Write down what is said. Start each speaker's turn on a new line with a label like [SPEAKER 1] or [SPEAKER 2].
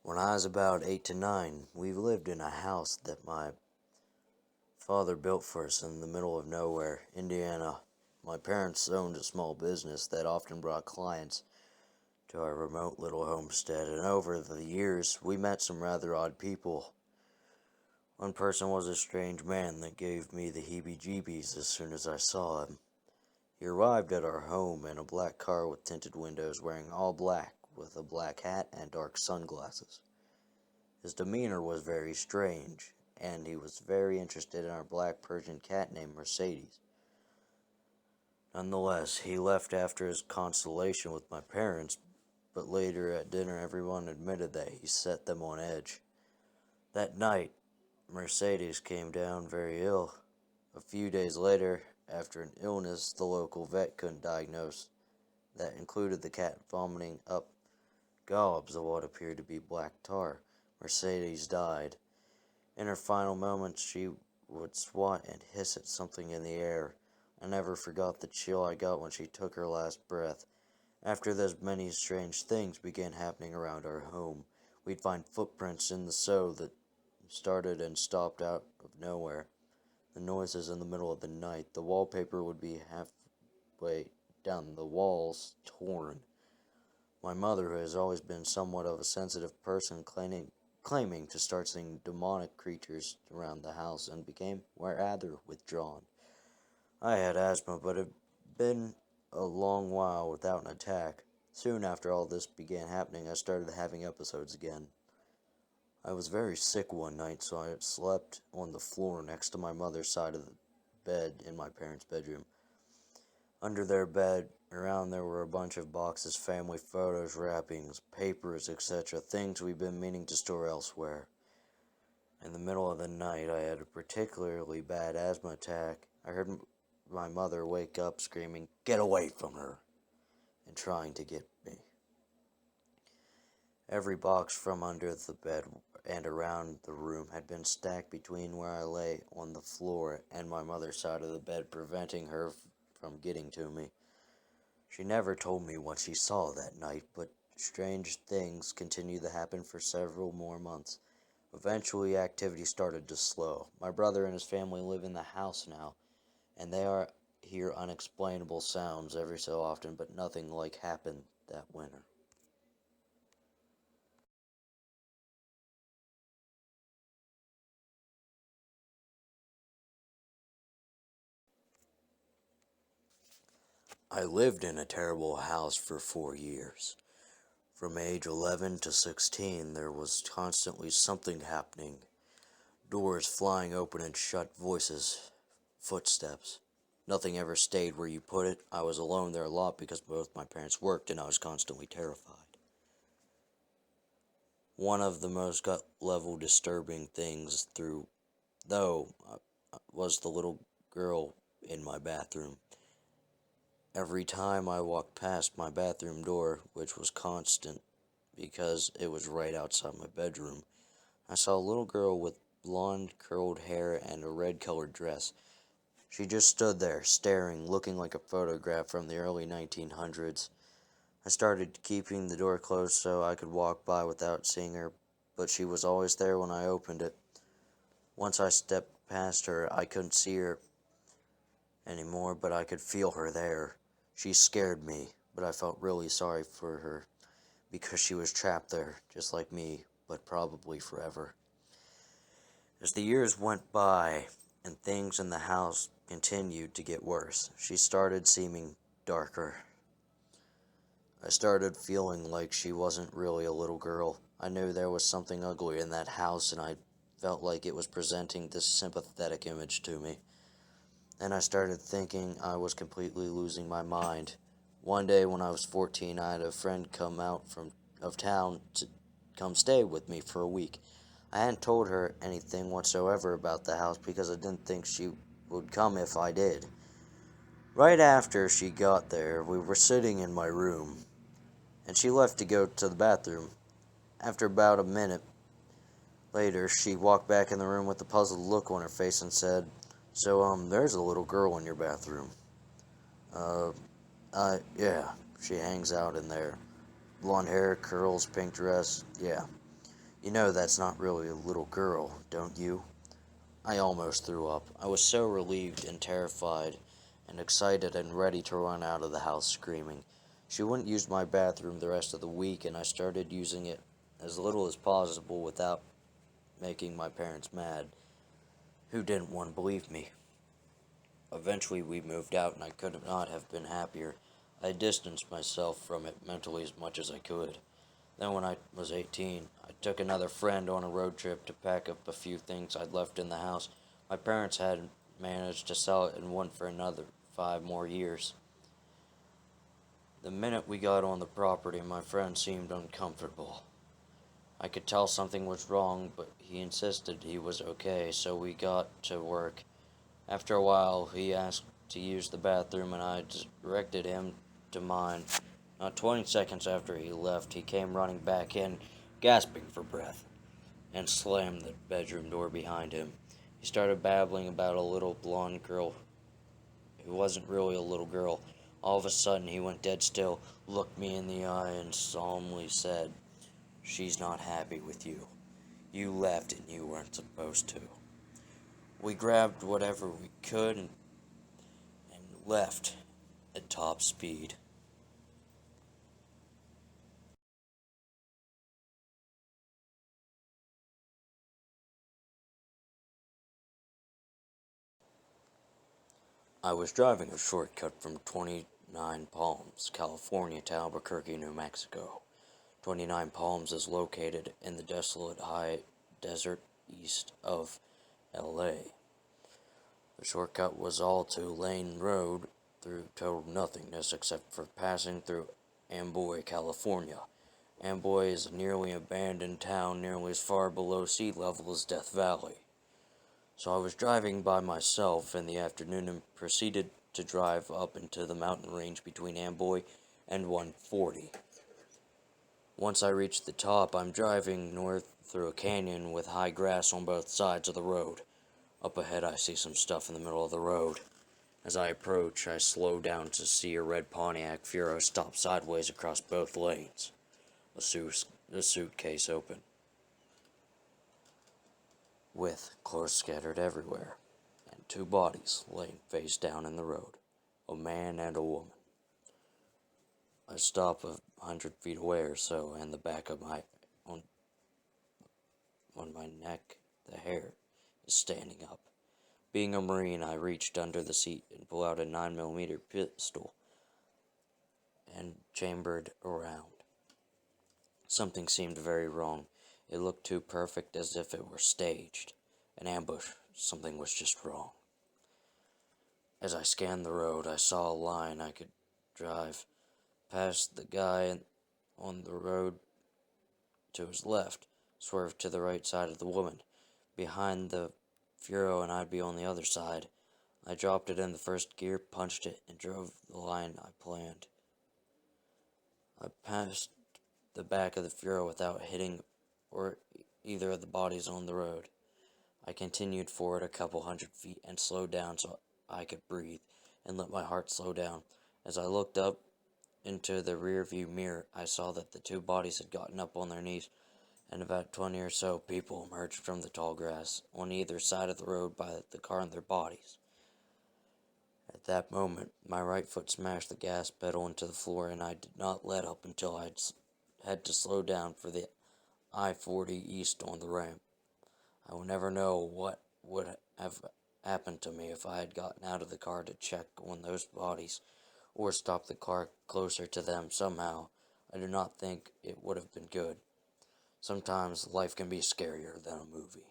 [SPEAKER 1] When I was about 8 to 9, we lived in a house that my father built for us in the middle of nowhere, Indiana. My parents owned a small business that often brought clients to our remote little homestead, and over the years, we met some rather odd people. One person was a strange man that gave me the heebie jeebies as soon as I saw him. He arrived at our home in a black car with tinted windows, wearing all black, with a black hat and dark sunglasses. His demeanor was very strange, and he was very interested in our black Persian cat named Mercedes. Nonetheless, he left after his consultation with my parents, but later at dinner everyone admitted that he set them on edge. That night, Mercedes came down very ill. A few days later, after an illness the local vet couldn't diagnose, that included the cat vomiting up gobs of what appeared to be black tar, Mercedes died. In her final moments, she would swat and hiss at something in the air. I never forgot the chill I got when she took her last breath. After this, many strange things began happening around our home. We'd find footprints in the snow that started and stopped out of nowhere. The noises in the middle of the night. The wallpaper would be halfway down the walls, torn. My mother, who has always been somewhat of a sensitive person, claiming to start seeing demonic creatures around the house, and became rather withdrawn. I had asthma, but it had been a long while without an attack. Soon after all this began happening, I started having episodes again. I was very sick one night, so I slept on the floor next to my mother's side of the bed in my parents' bedroom. Under their bed, around there were a bunch of boxes, family photos, wrappings, papers, etc., things we've been meaning to store elsewhere. In the middle of the night, I had a particularly bad asthma attack. I heard my mother wake up screaming, "Get away from her!" and trying to get me. Every box from under the bed and around the room had been stacked between where I lay on the floor and my mother's side of the bed, preventing her from getting to me. She never told me what she saw that night, but strange things continued to happen for several more months. Eventually, activity started to slow. My brother and his family live in the house now, and they hear unexplainable sounds every so often, but nothing like happened that winter. I lived in a terrible house for 4 years. From age 11 to 16, there was constantly something happening. Doors flying open and shut, voices, footsteps. Nothing ever stayed where you put it. I was alone there a lot because both my parents worked and I was constantly terrified. One of the most gut-level disturbing things was the little girl in my bathroom. Every time I walked past my bathroom door, which was constant because it was right outside my bedroom, I saw a little girl with blonde curled hair and a red-colored dress. She just stood there, staring, looking like a photograph from the early 1900s. I started keeping the door closed so I could walk by without seeing her, but she was always there when I opened it. Once I stepped past her, I couldn't see her anymore, but I could feel her there. She scared me, but I felt really sorry for her because she was trapped there, just like me, but probably forever. As the years went by and things in the house continued to get worse, she started seeming darker. I started feeling like she wasn't really a little girl. I knew there was something ugly in that house, and I felt like it was presenting this sympathetic image to me. Then I started thinking I was completely losing my mind. One day when I was 14, I had a friend come out of town to come stay with me for a week. I hadn't told her anything whatsoever about the house because I didn't think she would come if I did. Right after she got there, we were sitting in my room, and she left to go to the bathroom. After about a minute later, she walked back in the room with a puzzled look on her face and said, "So, there's a little girl in your bathroom." Uh, yeah, she hangs out in there. Blonde hair, curls, pink dress, yeah. You know that's not really a little girl, don't you? I almost threw up. I was so relieved and terrified and excited and ready to run out of the house screaming. She wouldn't use my bathroom the rest of the week, and I started using it as little as possible without making my parents mad, who didn't want to believe me. Eventually, we moved out, and I could not have been happier. I distanced myself from it mentally as much as I could. Then, when I was 18, I took another friend on a road trip to pack up a few things I'd left in the house. My parents had managed to sell it and went for another 5 more years. The minute we got on the property, my friend seemed uncomfortable. I could tell something was wrong, but he insisted he was okay, so we got to work. After a while, he asked to use the bathroom, and I directed him to mine. Not 20 seconds after he left, he came running back in, gasping for breath, and slammed the bedroom door behind him. He started babbling about a little blonde girl who wasn't really a little girl. All of a sudden, he went dead still, looked me in the eye, and solemnly said, "She's not happy with you. You left and you weren't supposed to." We grabbed whatever we could and left at top speed. I was driving a shortcut from 29 Palms, California to Albuquerque, New Mexico. 29 Palms is located in the desolate high desert east of LA. The shortcut was all two-lane road through total nothingness except for passing through Amboy, California. Amboy is a nearly abandoned town nearly as far below sea level as Death Valley. So I was driving by myself in the afternoon and proceeded to drive up into the mountain range between Amboy and 140. Once I reached the top, I'm driving north through a canyon with high grass on both sides of the road. Up ahead, I see some stuff in the middle of the road. As I approach, I slow down to see a red Pontiac Fiero stop sideways across both lanes, the suitcase open, with clothes scattered everywhere, and two bodies laying face down in the road, a man and a woman. I stop 100 feet away or so, and the back of on my neck, the hair is standing up. Being a Marine, I reached under the seat and pulled out a 9mm pistol and chambered around. Something seemed very wrong. It looked too perfect, as if it were staged. An ambush. Something was just wrong. As I scanned the road, I saw a line I could drive past the guy on the road to his left, swerved to the right side of the woman, behind the Fiero, and I'd be on the other side. I dropped it in the first gear, punched it, and drove the line I planned. I passed the back of the Fiero without hitting or either of the bodies on the road. I continued forward a couple 100 feet and slowed down so I could breathe and let my heart slow down. As I looked up into the rearview mirror, I saw that the two bodies had gotten up on their knees, and about 20 or so people emerged from the tall grass on either side of the road by the car and their bodies. At that moment, my right foot smashed the gas pedal into the floor, and I did not let up until I had to slow down for the I-40 east on the ramp. I will never know what would have happened to me if I had gotten out of the car to check on those bodies, or stopped the car closer to them somehow. I do not think it would have been good. Sometimes life can be scarier than a movie.